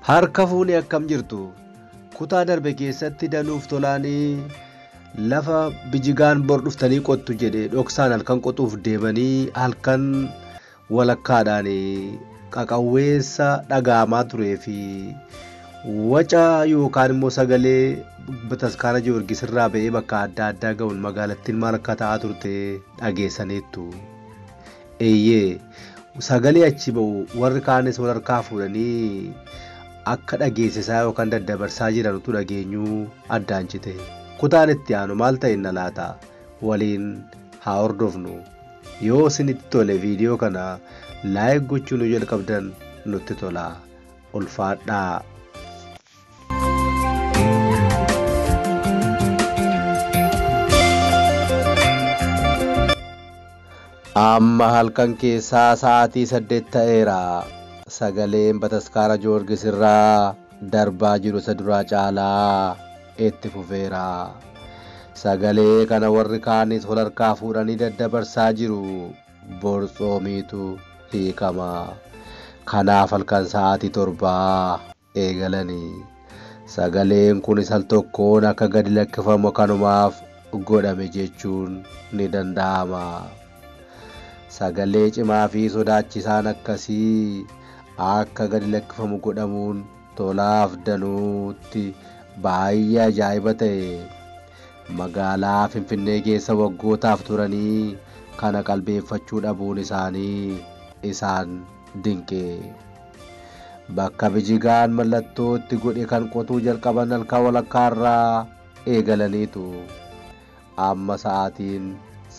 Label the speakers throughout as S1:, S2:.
S1: Harka fuunee akkam jirtu? Kutaa darbe keessatti danuuf tolaanii lafa bijigaan bor dhuftanii qottu jedhe dhoksaan halkan qotuuf deemanii halkan walakkaadhaan qaqawweessa dhagaamaa turee fi waca yookaan immoo sagalee bataskaana Giyoorgis irraa ba'ee bakka adda addaa ga'uun magaalattiin maal akka ta'aa turte dhageessaniittu. Eeyyee sagalee achi ba'u warri kaanis wal harkaa fuudhanii akka dhageessisaa yookaan daddabarsaa jirantu dhageenyuu addaan cite. Kutaan itti aanu maal ta'e na laata? Waliin haa hordofnu. Yoo isinitti tole viidiyoo kana laayik gochuu nu jalqabdan nutti tola. Ulfaadhaa. Amma halkan keessaa sa'aatii 8 ta'eera. Sagaleen bataskaana Giyoorgis irraa darbaa jiru isa duraa caalaa itti fufeera. Sagalee kana warri kaanis wal harkaa fuudhanii daddabarsaa jiru. Borxoomiitu hiikama. Kanaaf halkan sa'aatii 7 eegalanii. Sagaleen kunis al tokkoon akka gadi lakkifamu kanumaaf godhame jechuun ni danda'ama. Sagalee cimaa fi sodaachisaan akkasii akka gadi lakkifamu godhamuun tolaaf danuutti baay'ee ajaa'iba ta'e. Magaalaa Finfinnee keessa waggootaaf turanii kana qalbeeffachuu dhabuun isaanii isaan dinqe. Bakka bijigaan mallattoo itti godhe kan qotuu jalqaban halkan walakkaarraa eegalaniitu. Amma sa'aatiin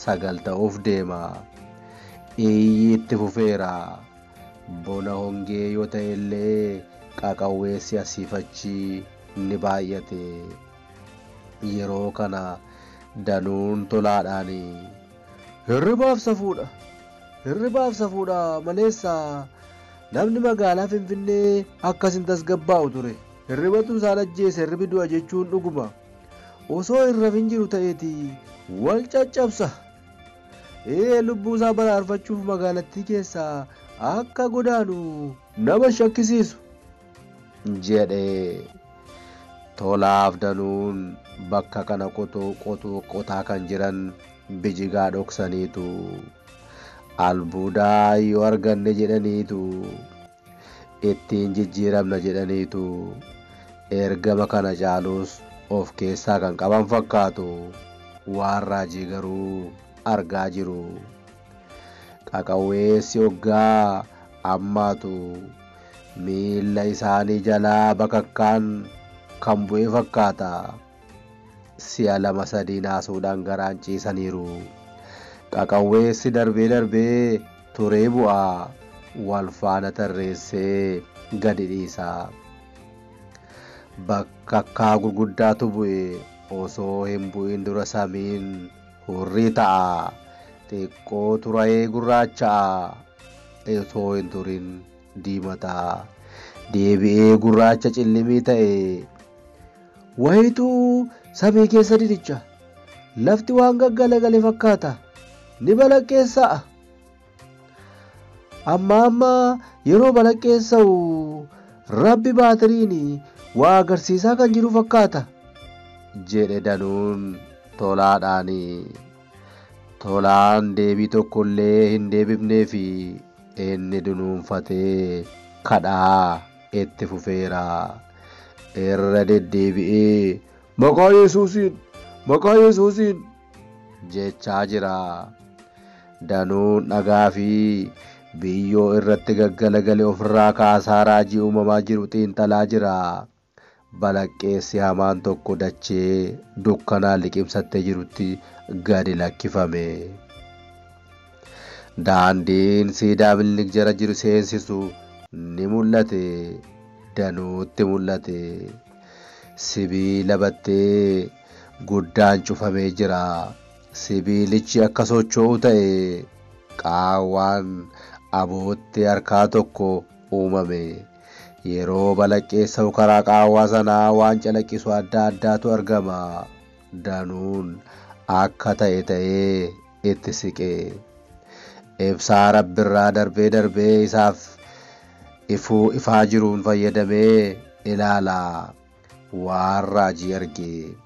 S1: 9 ta'uuf deema. Itti fufeera. Bona hongee yoo ta'e illee qaqawweessi asiifachi ni baay'ate. Yeroo kana danuun tolaadhaan hirribaaf safuudha maleessa namni magaalaa Finfinnee akkasin tasgabbaa'u ture. Hirribatu isaan ajjeese hirribi du'a jechuun dhuguma. Osoo hin rafin jiru ta'eeti wal caccabsa. Lubbuu isaa baraarfachuuf magaalattii keessaa akka godaanu nama shakkisiisu jedhe. Tolaaf danuun bakka kana qotaa kan jiran bijigaa dhoksaniitu. Albuudaa yoo arganne jedhaniitu. Ittiin jijjiiramna jedhaniitu. Ergama kana caalus of keessaa kan qaban fakkaatu. Waan raajii garuu argaa jiru. Qaqawweessi hoggaa ammaatu miila isaanii jalaa bakakkaan kan bu'e fakkaata. Si'a 2-3 naasuudhaan garaan ciisaniiru. Qaqawweessi darbee turee bu'aa wal faana tarreessee gadi dhiisa. Bakakkaa gurguddaatu bu'e. Osoo hin bu'in dura samiin hurrii ta'a. Xiqqoo turee gurraacha'a. Osoo hin turin diimataa. Deebi'ee gurraacha cillimii ta'e. Wayituu samii keessa didicha. Lafti waan gaggalagale fakkaata. Ni balaqqeessa'a. Amma yeroo balaqqeessa'u Rabbi baatiriin waa agarsiisaa kan jiru fakkaata jedhe danuun tolaadhaan. Tolaan deebii tokkollee hin deebifnee fi inni dunuunfatee kadhaa itti fufeera. Irra deddeebi'ee maqaa Yesuusiin jechaa jira. Danuun dhagaa fi biyyoo irratti gaggalagale ofirraa kaasaa raajii uumamaa jiru xiinxalaa jira. Balaqqeessi hamaan tokko dachee dukkanaan liqimsattee jirutti gadi lakkifame. Daandiin siidaa Minilik jala jiru seensisu ni mul'ate. Danuutti mul'ate. Sibiila battee guddaan cufamee jira. Sibiilichi akka socho'u ta'e. Qaawwaan aboottee harkaa tokko uumame. Yeroo balaqqeessa'u karaa qaawwaa sanaa waan calaqqisu adda addaatu argama. Danuun akka ta'ee itti siqe. Ibsaa Rabbiirraa darbee isaaf ifaa jiruun fayyadamee ilaalaa waan raajii arge.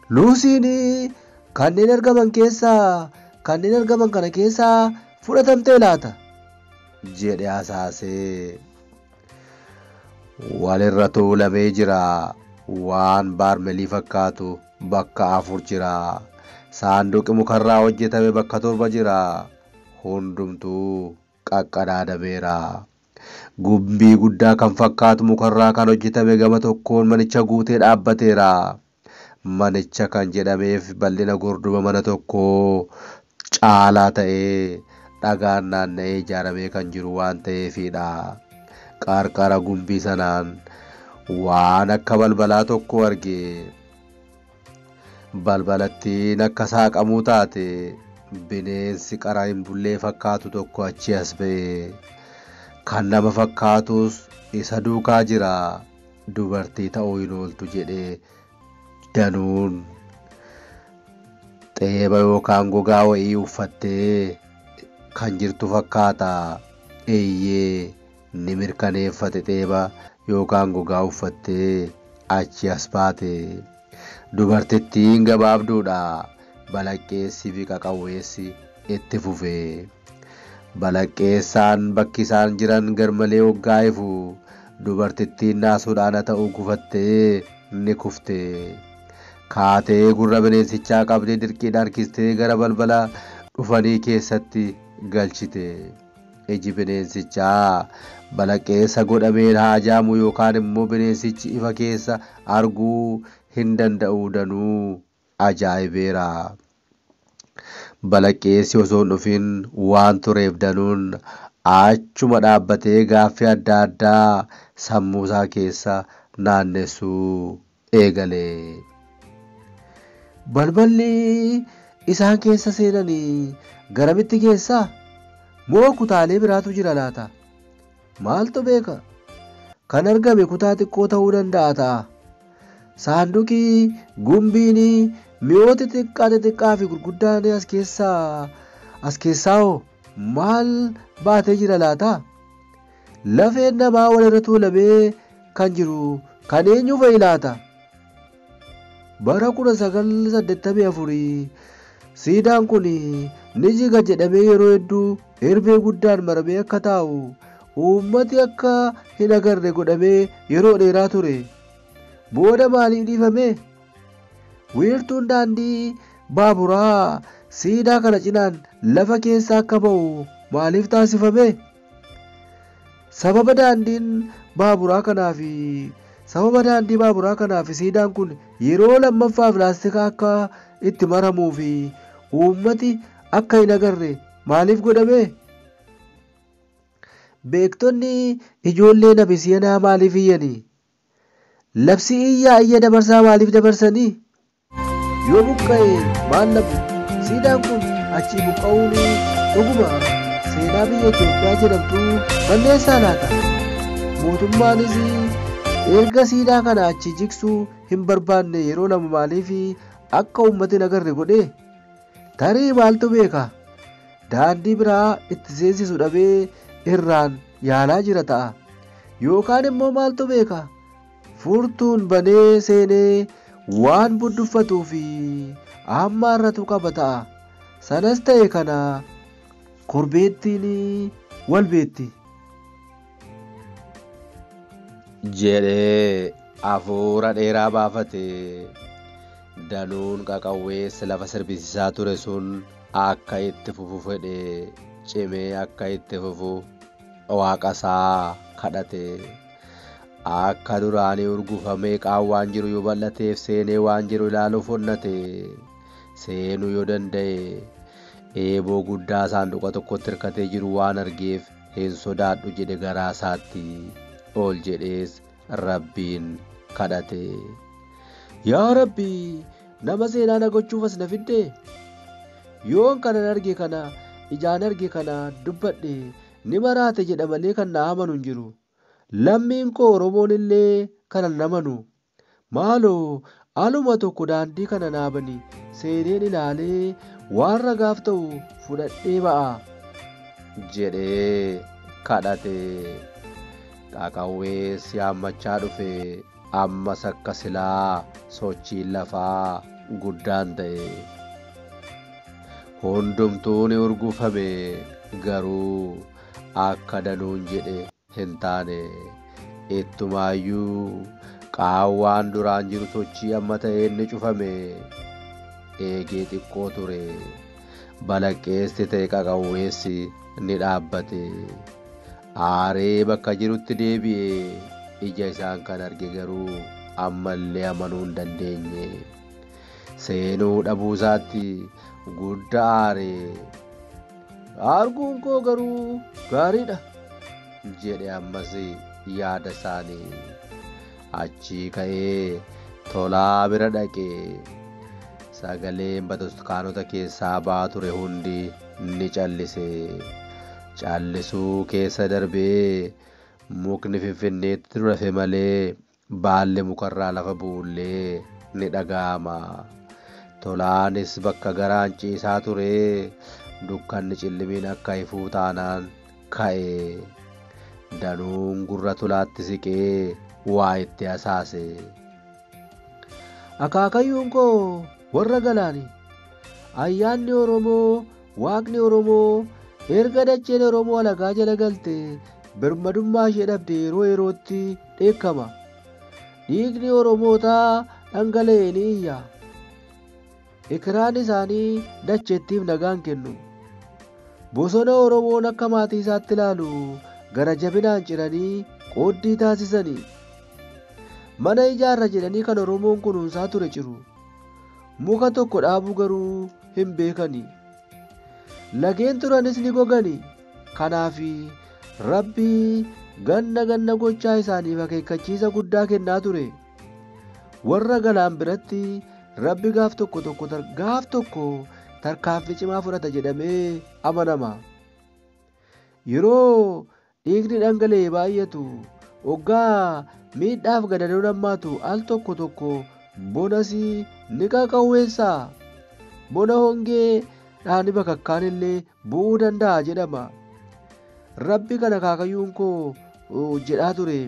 S1: Luusiin kanneen argaman kana keessaa fudhatamtee laata jedhe hasaasee. Walirra tuulamee jira. Waan baarmelii fakkaatu bakka 4 jira. Saanduqi mukarraa hojjetame bakka 7 jira. Hundumtuu qaqqadaadameera. Gumbii guddaa kan fakkaatu mukarraa kan hojjetame gama tokkoon manicha guutee dhaabbateera. Manicha kan jedhameef bal'ina gorduma mana tokkoo caalaa ta'ee dhagaan naanna'ee ijaaramee kan jiru waan ta'eefidha. Qarqara gumbii sanaan waan akka balbalaa tokko arge. Balbalattiin akka saaqamuu taate bineensi qara hin bullee fakkaatu tokko achi as ba'e. Kan nama fakkaatus isa duukaa jira. Dubartii ta'uu hin ooltu jedhee danuun xeeba yookaan gogaa wayii uffattee kan jirtu fakkaata. Eeyyee ni mirkaneeffate xeeba yookaan gogaa uffattee achi as baate. Dubartittiin gabaabduudha. Balaqqeessii fi qaqawweessi itti fufe. Balaqqeessaan bakki isaan jiran garmalee hoggaa ifu. Dubartittiin naasuudhaan ta'uu gufattee ni kufte. Kaatee gurra bineensichaa qabdee dirqiidhaan harkistee gara balbala dhufanii keessatti galchite. Iji bineensichaa balaqqeessa godhameen haajaamu yookaan immoo bineensichi ifa keessa arguu hin danda'u danuu ajaa'ibeera. Balaqqeessi osoo hin dhufin waan tureef danuun achuma dhaabbatee gaaffii adda addaa sammuu isaa keessa naannessuu eegale. Balballi isaan keessa seenanii garamitti keessaa moo kutaalee biraatu jira laata? Maaltu beeka? Kan argame kutaa xiqqoo ta'uu danda'a ta'a. Saanduqi gumbiin mi'oota xixiqqaa fi gurguddaan as keessaa hoo maal baatee jira laata? Lafeen namaa walirra tuulamee kan jiru kan eenyu fa'i laata? Bara 1984 siidaan kun ni jiga jedhamee yeroo hedduu erbee guddaan maramee akka taa'u uummati akka hin agarre godhamee yeroo dheeraa ture. Booda maaliif dhiifame? Wiirtuun daandii baaburaa siidaa kana cinaan lafa keessa akka ba'u maaliif taasifame? Sababa daandii baaburaa kanaaf siidaan kun yeroo lammaffaaf laastika akka itti maramuu fi uummati akka hin agarre maaliif godhame? Beektonni ijoolleen Abisiinaa maaliif iyyanii? Labsii iyya dabarsaa maaliif dabarsanii? Yoo buqqa'e maal labu? Siidaan kun achii buqqa'uun dhuguma seenaa biyya Itoophiyaa jedhamtu balleessaa laata? Mootummaanis erga siidaa kana achi jigsuu hin barbaanne yeroo lama maaliif akka uummati hin agarre godhe? Tarii maaltu beeka? Daandii biraa itti seensisu dhabee irraan yaalaa jira ta'a. Yookaan immoo maaltu beeka? Furtuun banee seenee waan budduffatuu fi amma irratu qaba ta'a. Sanas ta'e kana korbeettiin wal beetti jedhee hafuura dheeraa baafate. Danuun qaqawweessi lafa sirbisiisaa ture sun akka itti fufu fedhe cimee akka itti fufu waaqasaa kadhate. Akka duraanii urgufamee qaawwaan jiru yoo bal'ateef seenee waan jiru ilaaluuf onnate. Seenuu yoo danda'e eeboo guddaa saanduqa tokkotti hirkatee jiru waan argeef hin sodaadhu jedhe garaa isaatti. Ol jedhees Rabbiin kadhate. Yaa Rabbi, nama seenaa na gochuuf as na fidde? Yoon kanan arge kana ijaan arge kana dubbadhe ni maraate jedha malee kan na amanu hin jiru. Lammiin koo Oromoon illee kana hin amanu. Maaloo aluma tokko daandii kana naabani seeneen ilaalee waan ragaaf ta'u fudhadhee ba'a jedhee kadhate. Qaqawwee yaammachaa dhufe ammas akka silaa sochiin lafaa guddaan ta'e. Hundumtuu ni urgufame garuu akka danuun jedhe hin taane. Ittumaayyuu qaawwaan duraan jiru sochii amma ta'e inni cufame. Eegee xiqqoo ture balaqqeessi ta'e qaqawweessi ni dhaabbate. Aaree bakka jirutti deebi'ee ija isaan kan arge garuu ammallee amanuu hin dandeenye. Seenuu dhabuusaatti guddaa aaree. Arguun koo garuu gaariidha jedhe ammas yaada isaanii. Achii ka'ee Tolaa bira dhaqee. Sagaleen bataskaanota keessaa ba'aa ture hundi ni callise. Callisuu keessa darbee mukni finfinneetti rafe malee baalli mukarraa lafa buullee ni dhaga'ama. Tolaanis bakka garaan ciisaa ture dukkanni cillimiin akka ifuu taanaan ka'e. Danuun gurra Tolaatti siqee waa itti hasaase. Akaakayyuun koo warra galaani, ayyaanni Oromoo, waaqni Oromoo erga dacheen Oromoo alagaa jala galte birmadummaa ishee dhabde yeroo yerootti dheekkama. Dhiigni Oromootaa dhangala'ee ni iyya. Ikiraan isaanii dacheettiif nagaan kennu. Bosona Oromoon akka maatii isaatti ilaalu gara jabinaan ciranii qooddii taasisanii. Mana ijaarra jedhanii kan Oromoon kunuunsaa ture ciru. Muka tokko dhaabuu garuu hin beekani. Lageen turanis ni gogani. Kanaaf Rabbi ganna gochaa isaaniif akeekkachiisa guddaa kennaa ture. Warra galaan biratti Rabbi gaaf tokko tarkaanfii cimaa fudhata jedhamee amanama. Yeroo dhiigni dhangala'ee baay'atu hoggaa miidhaaf gadadoo hammaatu al tokko bonas ni qaqawweessa. Bona hongee dhaani bakakkaan illee bu'uu danda'a jedhama. Rabbi kana akaakayyuun koo jedhaa ture.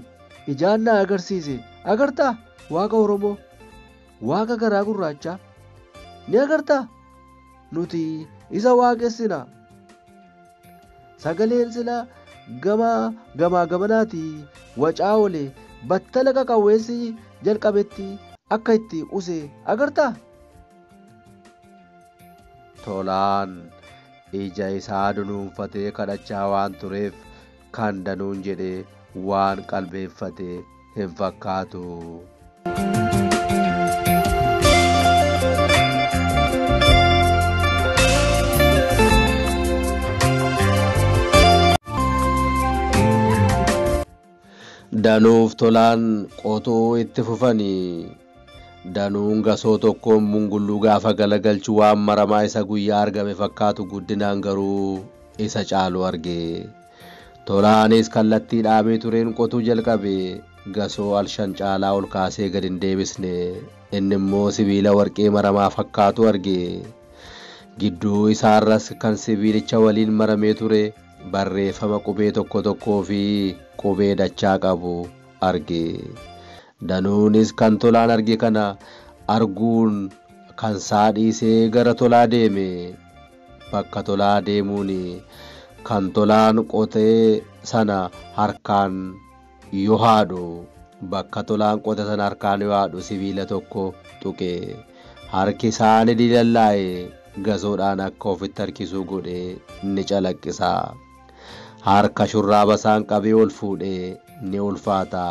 S1: Ijaan na agarsiise. Agartaa waaqa Oromoo, waaqa garaa gurraacha ni agartaa? Nuti isa waaqessina. Sagaleen sila gamaa gamanaati wacaa oole battala qaqawweessi jalqabetti akka itti use agartaa? Tolaan ija isaa dunuunfatee kadhachaa waan tureef kan danuun jedhee waan qalbeeffate hin fakkaatu. Danuuf Tolaan qotuu itti fufanii. Danuun gasoo tokkoon mungulluu gaafa galagalchu waan maramaa isa guyyaa argame fakkaatu guddinaan garuu isa caalu arge. Tolaanis kallattii dhaabee tureen qotuu jalqabe. Gasoo alshan caalaa ol kaasee gad hin deebisne. Inni immoo sibiila warqee maramaa fakkaatu arge. Gidduu isaarras kan sibiilicha waliin maramee ture barreeffama qubee tokkoo fi qubee dachaa qabu arge. Danuunis kan Tolaan arge kana arguun kan isaa dhiisee gara Tolaa deeme. Bakka Tolaa deemuun kan Tolaan qotee sana harkaan yoo haadhu, bakka Tolaan qote sana harkaan yoo haadhu sibiila tokko tuqe. Harki isaa ni dilallaa'e. Gasoodhaan akka ofitti harkisuu godhee ni calaqqisa. Harka shurraaba isaan qabee ol fuudhee ni ulfaata.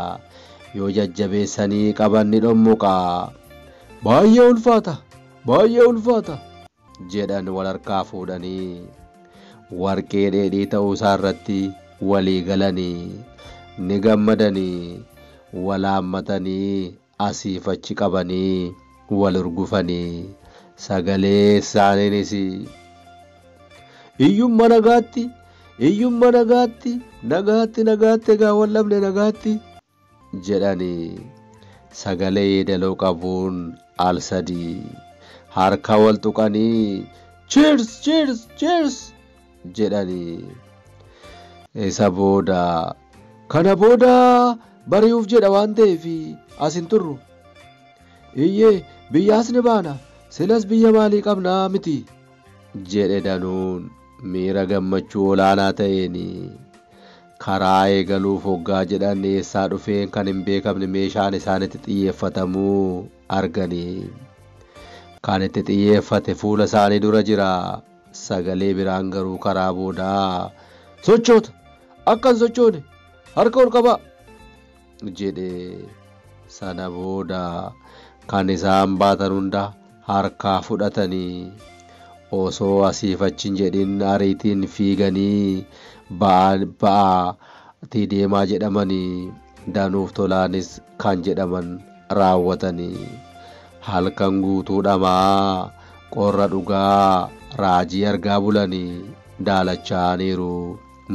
S1: Yoo jajjabeessanii qaban ni dhommuqa. Baay'ee ulfaata jedhan wal harkaa fuudhanii warqee dheedhii ta'uu isaa irratti walii galanii ni gammadanii wal haammatanii asiif achi qabanii wal urgufanii. Sagalee isaaniinis iyyumma nagaatti egaa wal dhabne nagaatti jedhanii sagalee daloo qabuun al sadii harka wal tuqanii cheers jedhanii. Isa booda Kana booda bari'uuf jedha waan ta'eef as hin turru. Iyyee biyyaas ni baana, silas biyya maalii qabnaa miti jedhe Danuun miira gammachuu olaanaa ta'een. Karaa eegaluuf hoggaa jedhan eessaa dhufeen kan hin beekamne meeshaan isaanitti xiyyeeffatamuu arganii. Kan itti xiyyeeffate fuula isaanii dura jira. Sagalee biraan garuu karaa boodaa sochoota akka hin sochoone harka ol qabaa jedhe. Sana booda kan isaan baatan hunda harkaa fudhatanii osoo asiif achi hin jedhin ariitiin fiiganii ba'aatii deemaa jedhamanii Danuuf Tolaanis kan jedhaman raawwatanii. Halkan guutuu dhamaa qorra dhugaa raajii argaa bulanii daalacha'aniiru.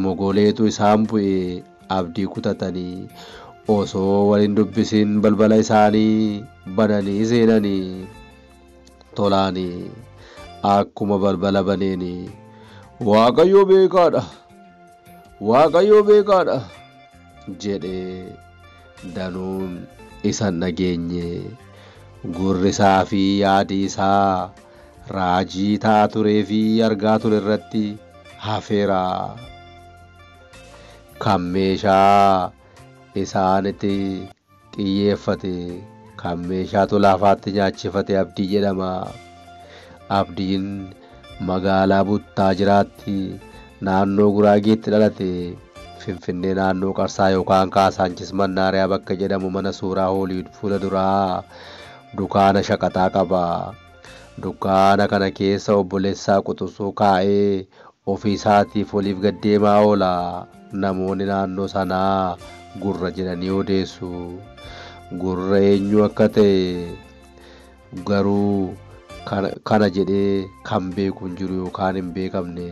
S1: Mogoleetu isaan bu'e abdii kutatanii osoo waliin dubbisin balbala isaanii bananii seenanii. Tolaanii akkuma balbala baneeni Waaqayyo beekaadha, Waaqayyo beekaadha jedhe. Danuun isan dhageenye. Gurri isaa fi yaadi isaa raajii ta'aa turee fi argaa ture irratti hafeera. Kan meeshaa isaanitti xiyyeeffate, kan meeshaa tolaafaatti nyaachifate abdii jedhama. Abdiin magaalaa Buttaa jiraatti naannoo Guraageetti dhalate. Finfinnee naannoo Qarsaa yookaan Kaasaanchis Mannaariyaa bakka jedhamu mana suuraa Hooliwud fuula duraa dukaana shaqaxaa qaba. Dukaana kana keessa obboleessaa quxisuu kaa'ee ofii isaatiif waliif gaddeemaa oola. Namoonni naannoo sanaa gurra jedhanii odeessu. Gurra eenyu akka ta'e garuu kana jedhee kan beeku hin jiru yookaan hin beekamne.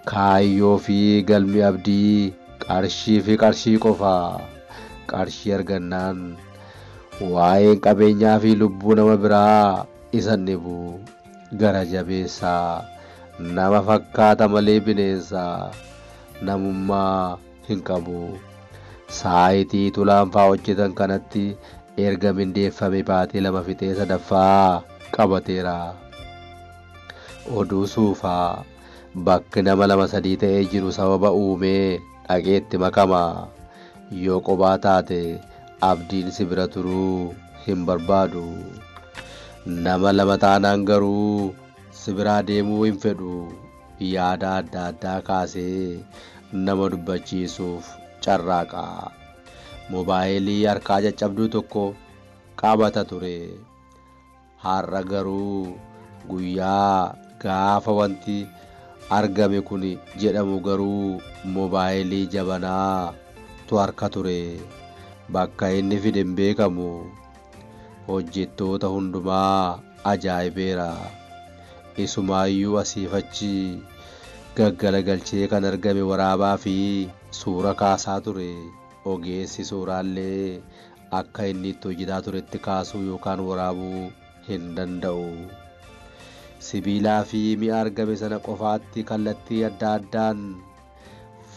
S1: Kaayyoo fi galmi abdii qarshii fi qarshii qofa. Qarshii argannaan waa'een qabeenyaa fi lubbuu nama biraa isa dhibu. Gara jabeessaa nama fakkaata malee bineensa. Namummaa hin qabu. Saayitii tulaanfaa hojjetan kanatti erga mindeeffame baatee 2 fixee 3ffaa qabateera. Oduu suufaa bakki nama 2-3 ta'ee jiru sababa uumee dhaqeetti makama. Yoo qobaa taate abdiin si bira turuu hin barbaadu. Nama 2 taanaan garuu si biraa deemuu hin fedhu. Yaada adda addaa kaasee nama dubbachiisuuf carraaqa. Moobaayilii harkaa caccabduu tokko qabata ture. Har'a garuu guyyaa gaafa wanti argame kun jedhamu garuu moobaayilii jabanaa tu harka ture. Bakka inni fide hin beekamu. Hojjettoota hundumaa ajaa'ibeera. Isumaayyuu asiif achi gaggalagalchee kan argame waraabaa fi suura kaasaa ture. Ogeessi suuraallee akka inni itti hojjetaa turetti kaasuu yookaan waraabuu hin danda'u. Sibiilaa fi mi'a argame sana qofaatti kallattii adda addaan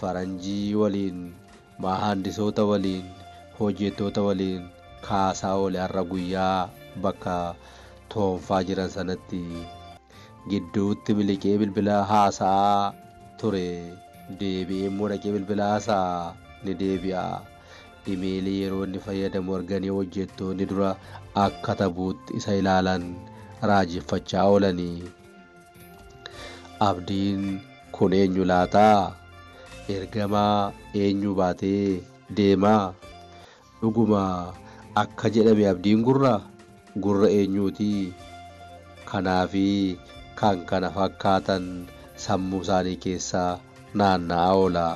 S1: faranjii waliin, mahandisoota waliin, hojjettoota waliin kaasaa oole har'a guyyaa bakka toonfaa jiran sanatti. Gidduutti miliqee bilbila haasaa ture. Deebi'ee immoo dhaqee bilbila haasaa ni deebi'a. Imeelii yeroo inni fayyadamu arganii hojjettoonni dura akka tabuutti isa ilaalan raajeffachaa oolanii. Abdiin kun eenyu laataa? Ergamaa eenyu baatee deemaa? Dhuguma akka jedhame abdiin gurra eenyuuti? Kanaafi kan kana fakkaatan sammuu isaanii keessaa naanna'aa oola.